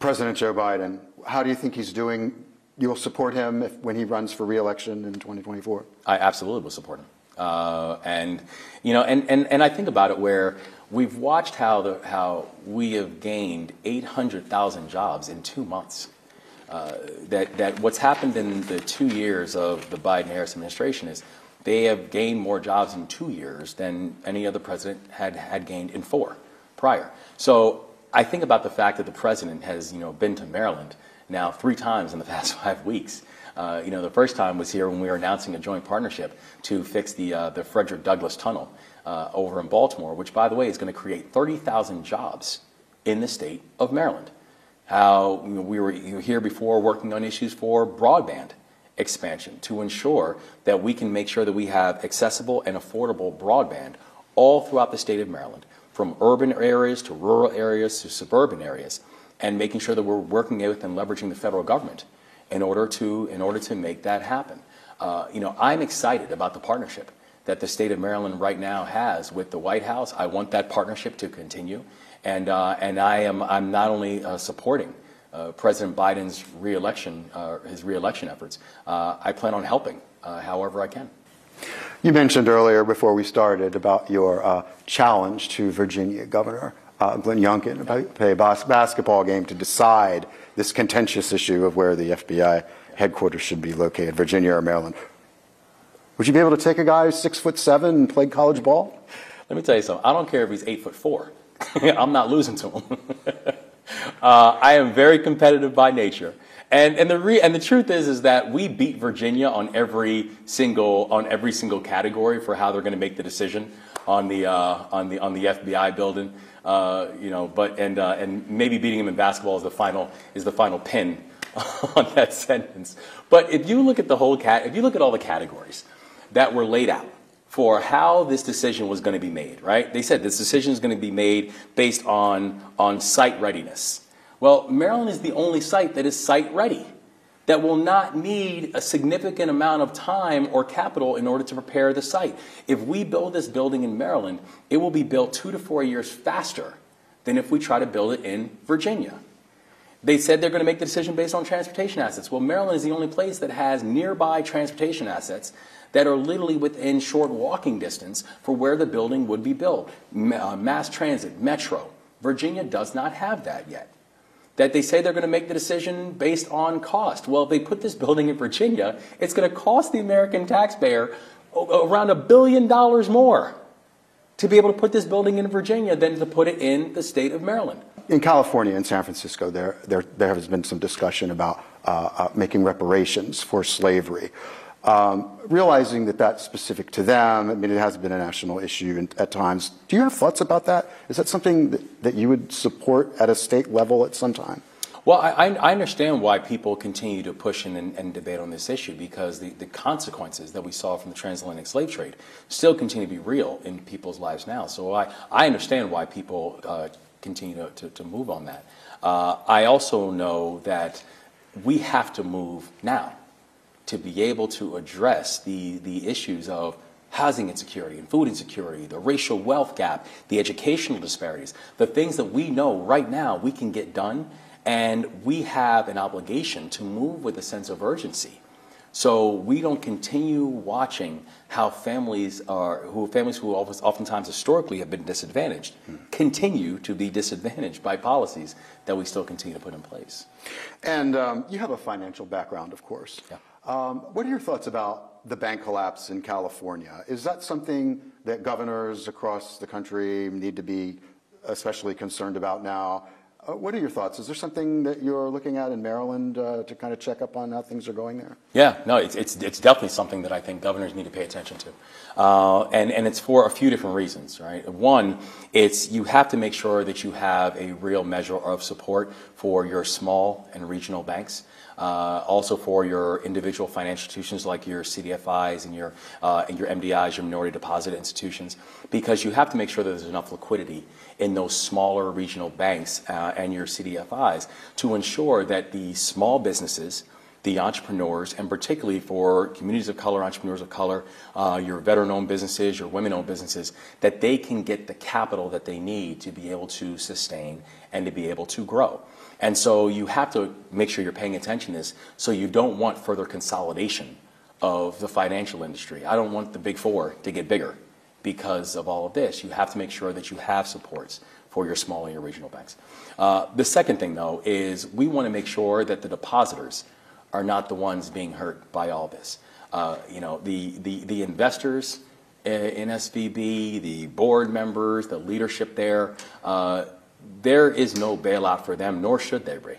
President Joe Biden. How do you think he's doing? You'll support him when he runs for re-election in 2024? I absolutely will support him. And I think about it where we've watched how we have gained 800,000 jobs in 2 months. That what's happened in the 2 years of the Biden-Harris administration is they have gained more jobs in 2 years than any other president had gained in 4 prior. So I think about the fact that the president has been to Maryland now 3 times in the past 5 weeks. The first time was here when we were announcing a joint partnership to fix the Frederick Douglass Tunnel over in Baltimore, which, by the way, is going to create 30,000 jobs in the state of Maryland. How we were here before working on issues for broadband expansion to ensure that we can make sure that we have accessible and affordable broadband all throughout the state of Maryland, from urban areas to rural areas to suburban areas, and making sure that we're working with and leveraging the federal government in order to make that happen. I'm excited about the partnership that the state of Maryland right now has with the White House. I want that partnership to continue, and I'm not only supporting President Biden's reelection, his reelection efforts. I plan on helping however I can. You mentioned earlier before we started about your challenge to Virginia Governor Glenn Youngkin about play a basketball game to decide this contentious issue of where the FBI headquarters should be located, Virginia or Maryland. Would you be able to take a guy who's 6'7" and played college ball? Let me tell you something. I don't care if he's 8'4". I'm not losing to him. I am very competitive by nature, and the truth is that we beat Virginia on every single category for how they're going to make the decision on the FBI building. And maybe beating him in basketball is the final pin on that sentence. But if you look at if you look at all the categories that were laid out for how this decision was going to be made, right? They said this decision is going to be made based on site readiness. Well, Maryland is the only site that is site ready, that will not need a significant amount of time or capital in order to prepare the site. If we build this building in Maryland, it will be built 2 to 4 years faster than if we try to build it in Virginia. They said they're going to make the decision based on transportation assets. Well, Maryland is the only place that has nearby transportation assets that are literally within short walking distance for where the building would be built. Mass transit, metro. Virginia does not have that yet. That they say they're going to make the decision based on cost. Well, if they put this building in Virginia, it's going to cost the American taxpayer around $1 billion more to be able to put this building in Virginia than to put it in the state of Maryland. In California and San Francisco, there has been some discussion about making reparations for slavery. Realizing that that's specific to them, I mean, it has been a national issue at times. Do you have thoughts about that? Is that something that you would support at a state level at some time? Well, I understand why people continue to push and debate on this issue, because the consequences that we saw from the transatlantic slave trade still continue to be real in people's lives now. So I understand why people continue to move on that. I also know that we have to move now to be able to address the issues of housing insecurity and food insecurity, the racial wealth gap, the educational disparities, the things that we know right now we can get done, and we have an obligation to move with a sense of urgency. So we don't continue watching how families who oftentimes historically have been disadvantaged continue to be disadvantaged by policies that we still continue to put in place. And you have a financial background, of course. Yeah. What are your thoughts about the bank collapse in California? Is that something that governors across the country need to be especially concerned about now? What are your thoughts? Is there something that you're looking at in Maryland to kind of check up on how things are going there? Yeah, no, it's definitely something that I think governors need to pay attention to. And it's for a few different reasons, right? One, it's you have to make sure that you have a real measure of support for your small and regional banks. Also for your individual financial institutions like your CDFIs and your MDIs, your minority deposit institutions, because you have to make sure that there's enough liquidity in those smaller regional banks and your CDFIs to ensure that the small businesses, the entrepreneurs, and particularly for communities of color, entrepreneurs of color, your veteran-owned businesses, your women-owned businesses, that they can get the capital that they need to be able to sustain and to be able to grow. And so you have to make sure you're paying attention to this, so you don't want further consolidation of the financial industry. I don't want the big four to get bigger because of all of this. You have to make sure that you have supports for your small and your regional banks. The second thing, though, is we want to make sure that the depositors are not the ones being hurt by all this. The investors in SVB, the board members, the leadership there is no bailout for them, nor should there be.